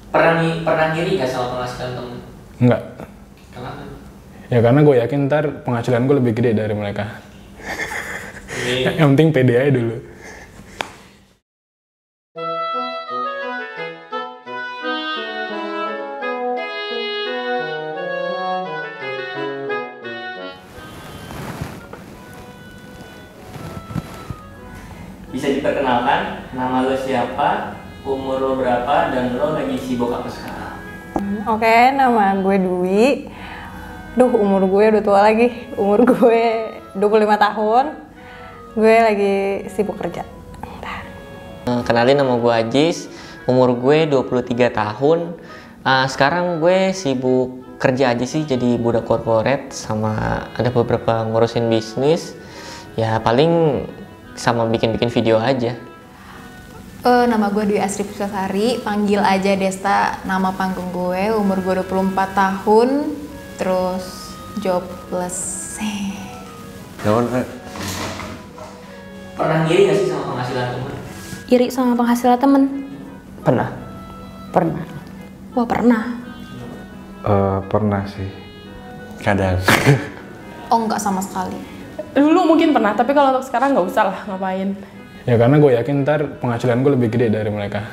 Pernah ngiri gak sama penghasilan temen? Enggak. Kenapa? Ya karena gue yakin ntar penghasilan gue lebih gede dari mereka. Yang penting pede aja dulu. Bisa diperkenalkan, nama lo siapa, umur lo berapa, dan lo lagi sibuk apa sekarang? Oke, nama gue Dwi. Duh, umur gue udah tua lagi. Umur gue 25 tahun. Gue lagi sibuk kerja. Kenalin, nama gue Ajis, umur gue 23 tahun. Sekarang gue sibuk kerja aja sih, jadi budak korporat sama ada beberapa ngurusin bisnis. Ya paling sama bikin-bikin video aja. Nama gue Dwi Asri Pusasari, panggil aja Desta, nama panggung gue, umur gue 24 tahun, terus jobless. Pernah ngiri gak sih sama penghasilan temen? Iri sama penghasilan temen? Pernah. Pernah. Wah, pernah. Pernah sih. Kadang. Oh, enggak sama sekali. Dulu mungkin pernah, tapi kalau untuk sekarang nggak usah lah, ngapain. Ya karena gue yakin ntar penghasilan gue lebih gede dari mereka.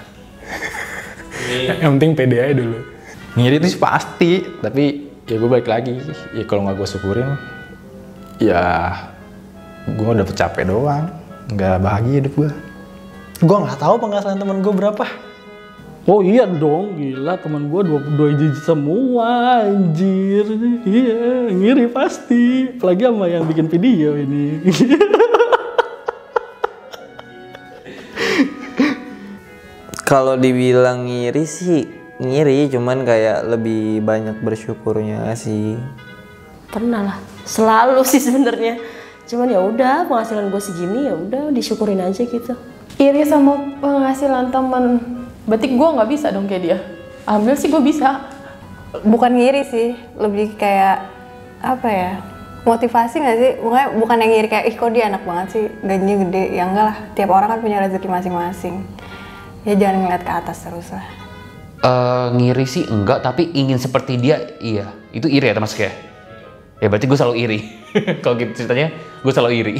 Yang penting pede aja dulu. Ngiri itu sih pasti, tapi ya gue balik lagi. Ya kalau nggak gue syukurin, ya gue udah capek doang. Nggak bahagia hidup gue. Gue nggak tahu penghasilan temen gue berapa. Oh iya dong, gila teman gue dua digit semua, anjir. Iya, ngiri pasti. Apalagi sama yang bikin video ini. Kalau dibilang ngiri sih, ngiri, cuman kayak lebih banyak bersyukurnya sih. Pernah lah, selalu sih sebenarnya. Cuman ya udah, penghasilan gue segini ya udah disyukurin aja gitu. Iri sama penghasilan temen, berarti gue nggak bisa dong kayak dia. Alhamdulillah sih gue bisa. Bukan ngiri sih, lebih kayak apa ya? Motivasi nggak sih? Bukan yang ngiri kayak ih kok dia enak banget sih, gajinya gede. Ya enggak lah, tiap orang kan punya rezeki masing-masing. Ya jangan ngeliat ke atas terus lah. Ngiri sih enggak, tapi ingin seperti dia iya. Itu iri ya termasuk ya? Ya berarti gue selalu iri. Kalau gitu ceritanya, gue selalu iri.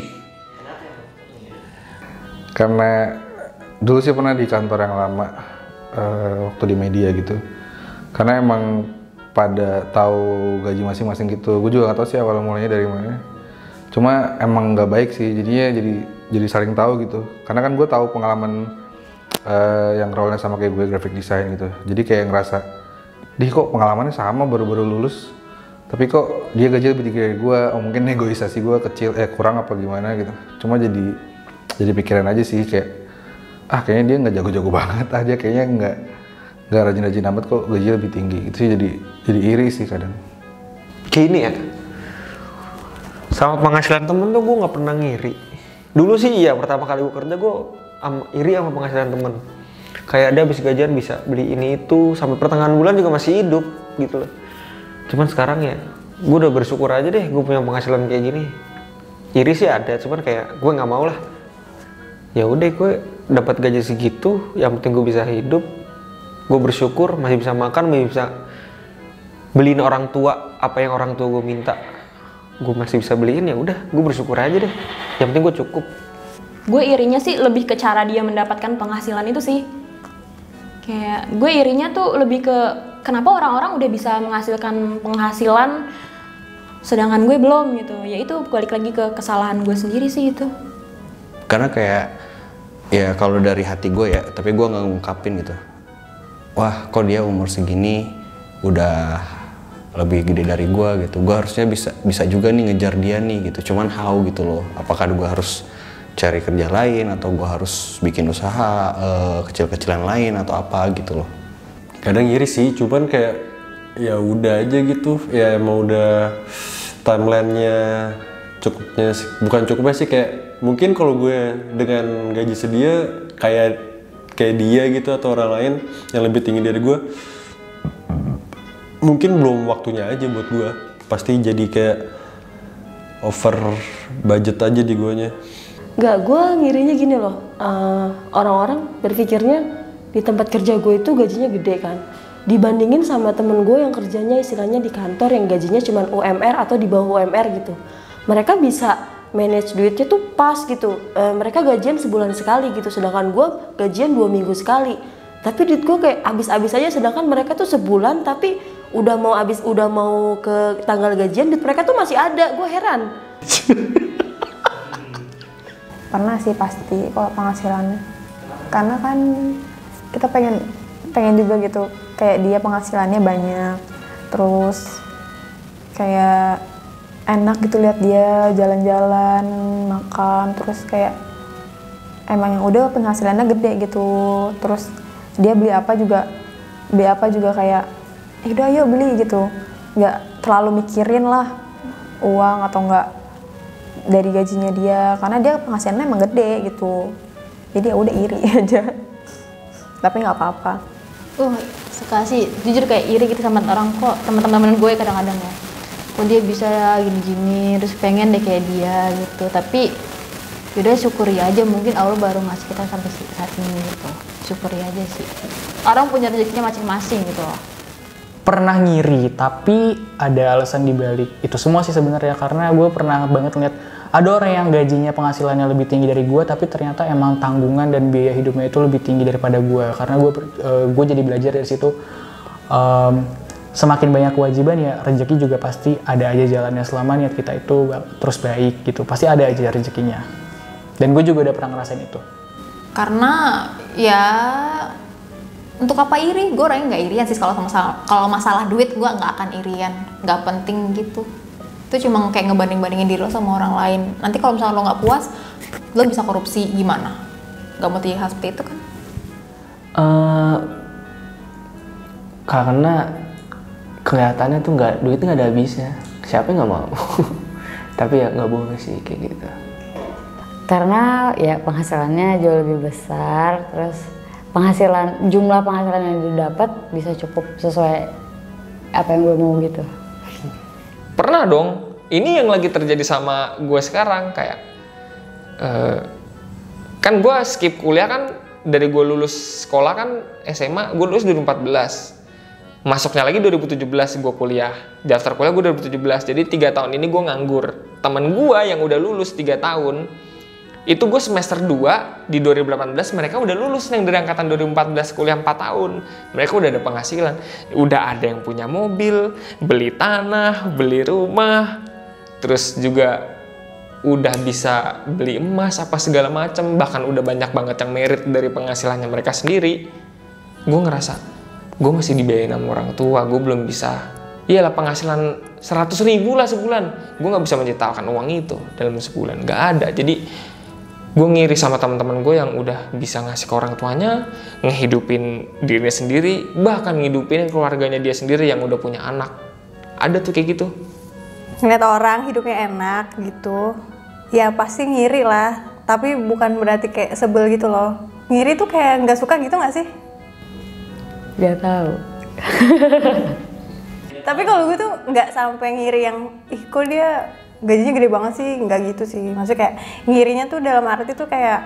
Karena dulu sih pernah di kantor yang lama, waktu di media gitu. Karena emang pada tahu gaji masing-masing gitu. Gue juga nggak tahu sih awal mulanya dari mana. Cuma emang nggak baik sih, jadinya jadi saling tahu gitu. Karena kan gue tahu pengalaman yang role-nya sama kayak gue, graphic design gitu. Jadi kayak ngerasa, dih kok pengalamannya sama, baru-baru lulus. Tapi kok dia gaji lebih tinggi dari gue, oh mungkin negosiasi gue kecil, kurang apa gimana gitu. Cuma jadi pikiran aja sih kayak, kayaknya dia nggak jago-jago banget aja, kayaknya nggak rajin-rajin amat kok gaji lebih tinggi. Itu sih jadi iri sih kadang. Kayak ini ya, sama penghasilan temen tuh gue nggak pernah ngiri. Dulu sih iya, pertama kali gue kerja gue iri sama penghasilan temen. Kayak dia habis gajian bisa beli ini itu, sampai pertengahan bulan juga masih hidup gitu loh. Cuman sekarang ya, gue udah bersyukur aja deh gue punya penghasilan kayak gini. Iri sih ada, cuman kayak gue nggak mau lah. Ya udah gue dapat gaji segitu, yang penting gue bisa hidup. Gue bersyukur masih bisa makan, masih bisa beliin orang tua apa yang orang tua gue minta. Gue masih bisa beliin, ya udah gue bersyukur aja deh. Yang penting gue cukup. Gue irinya sih lebih ke cara dia mendapatkan penghasilan itu sih. Kayak gue irinya tuh lebih ke kenapa orang-orang udah bisa menghasilkan penghasilan sedangkan gue belum gitu. Ya itu balik lagi ke kesalahan gue sendiri sih itu. Karena kayak, ya kalau dari hati gue ya, tapi gue nggak ngungkapin gitu. Wah, kok dia umur segini udah lebih gede dari gue gitu. Gue harusnya bisa juga nih ngejar dia nih gitu. Cuman how gitu loh. Apakah gue harus cari kerja lain atau gue harus bikin usaha kecil-kecilan lain atau apa gitu loh. Kadang iri sih, cuman kayak ya udah aja gitu. Ya emang udah timelinenya cukupnya sih. Bukan cukupnya sih, kayak mungkin kalau gue dengan gaji sedia kayak dia gitu atau orang lain yang lebih tinggi dari gue, mungkin belum waktunya aja buat gue. Pasti jadi kayak over budget aja di guanya. Enggak, gue ngirinya gini loh, orang-orang berpikirnya di tempat kerja gue itu gajinya gede kan. dibandingin sama temen gue yang kerjanya istilahnya di kantor yang gajinya cuma UMR atau di bawah UMR gitu. Mereka bisa manage duitnya tuh pas gitu. Mereka gajian sebulan sekali gitu, sedangkan gue gajian 2 minggu sekali. Tapi duit gue kayak habis-habis aja, sedangkan mereka tuh sebulan tapi udah mau ke tanggal gajian duit mereka tuh masih ada. Gue heran. Pernah sih pasti kalau penghasilannya, karena kan kita pengen juga gitu kayak dia penghasilannya banyak, terus kayak enak gitu lihat dia jalan-jalan makan, terus kayak emang yang udah penghasilannya gede gitu, terus dia beli apa juga kayak udah ayo beli gitu, nggak terlalu mikirin lah uang atau enggak dari gajinya dia, karena dia penghasilannya emang gede gitu, jadi ya udah iri aja. Tapi nggak apa-apa. Suka sih jujur kayak iri gitu sama orang, kok teman-teman gue kadang-kadang ya, kok dia bisa gini-gini, terus pengen deh kayak dia gitu. Tapi yaudah syukuri aja, mungkin Allah baru ngasih kita sampai saat ini gitu. Syukuri aja sih, orang punya rezekinya masing-masing gitu loh. Pernah ngiri, tapi ada alasan dibalik itu semua sih sebenarnya, karena gue pernah banget ngeliat ada orang yang gajinya penghasilannya lebih tinggi dari gue, tapi ternyata emang tanggungan dan biaya hidupnya itu lebih tinggi daripada gue. Karena gue jadi belajar dari situ, semakin banyak kewajiban ya rezeki juga pasti ada aja jalannya, selama niat kita itu terus baik gitu, pasti ada aja rezekinya. Dan gue juga udah pernah ngerasain itu. Karena ya untuk apa iri? Gue orangnya nggak irian sih kalau masalah duit, gue nggak akan irian, nggak penting gitu. Itu cuma kayak ngebanding-bandingin diri lo sama orang lain. Nanti kalau misalnya lo nggak puas, lo bisa korupsi gimana? Gak mau terlihat seperti itu kan? Karena kelihatannya tuh duitnya nggak ada habisnya. Siapa yang nggak mau? Tapi ya nggak boleh sih kayak gitu. Karena ya penghasilannya jauh lebih besar, terus jumlah penghasilan yang didapat bisa cukup sesuai apa yang gue mau gitu. Pernah dong, ini yang lagi terjadi sama gue sekarang, kayak kan gue skip kuliah kan, dari gue lulus sekolah kan SMA, gue lulus 2014, masuknya lagi 2017 gue kuliah, daftar kuliah gue 2017, jadi 3 tahun ini gue nganggur. Temen gue yang udah lulus 3 tahun, itu gue semester 2 di 2018, mereka udah lulus yang dari angkatan 2014 kuliah 4 tahun. Mereka udah ada penghasilan, udah ada yang punya mobil, beli tanah, beli rumah, terus juga udah bisa beli emas apa segala macam, bahkan udah banyak banget yang merit dari penghasilannya mereka sendiri. Gue ngerasa gue masih dibiayain sama orang tua, gue belum bisa. Iyalah penghasilan 100.000 lah sebulan, gue nggak bisa menciptakan uang itu dalam sebulan, nggak ada. Jadi gue ngiri sama teman-teman gue yang udah bisa ngasih ke orang tuanya, ngehidupin dirinya sendiri, bahkan ngehidupin keluarganya dia sendiri yang udah punya anak. Ada tuh kayak gitu. Ngeliat orang hidupnya enak gitu, ya pasti ngiri lah. Tapi bukan berarti kayak sebel gitu loh. Ngiri tuh kayak nggak suka gitu nggak sih? Gak tahu. Tapi kalau gue tuh nggak sampai ngiri yang, kok dia gajinya gede banget sih, nggak gitu sih. Maksudnya kayak ngirinya tuh dalam arti tuh kayak,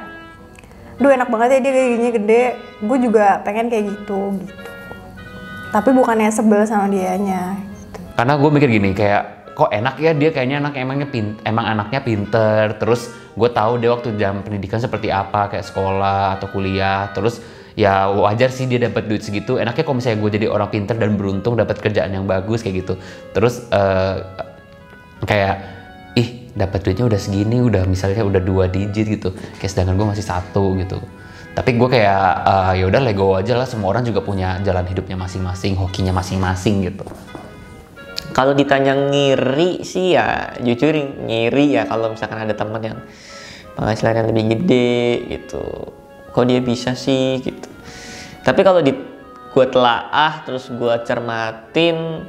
duh enak banget ya dia gajinya gede, gue juga pengen kayak gitu. Tapi bukannya sebel sama dianya gitu. Karena gue mikir gini, kayak kok enak ya dia kayaknya emang anaknya pinter, terus gue tahu dia waktu jam pendidikan seperti apa, kayak sekolah atau kuliah, terus ya wajar sih dia dapat duit segitu. Enaknya kalau misalnya gue jadi orang pinter dan beruntung dapat kerjaan yang bagus kayak gitu, terus kayak dapat duitnya udah segini, udah misalnya udah 2 digit gitu, kayak sedangkan gue masih 1 gitu. Tapi gue kayak ya udah legowo aja lah, semua orang juga punya jalan hidupnya masing-masing, hokinya masing-masing gitu. Kalau ditanya ngiri sih ya jujur ngiri ya kalau misalkan ada teman yang penghasilannya lebih gede gitu, kok dia bisa sih gitu. Tapi kalau gue telaah terus gue cermatin,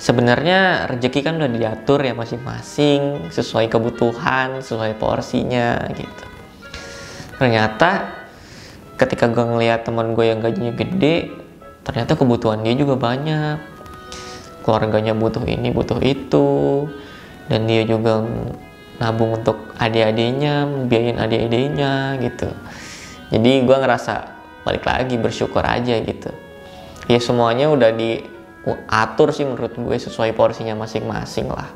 sebenarnya rezeki kan udah diatur ya masing-masing sesuai kebutuhan, sesuai porsinya gitu. Ternyata ketika gue ngeliat teman gue yang gajinya gede, ternyata kebutuhan dia juga banyak. Keluarganya butuh ini, butuh itu, dan dia juga nabung untuk adik-adiknya, biayain adik-adiknya gitu. Jadi gue ngerasa balik lagi bersyukur aja gitu. ya semuanya udah diatur sih menurut gue sesuai porsinya masing-masing lah.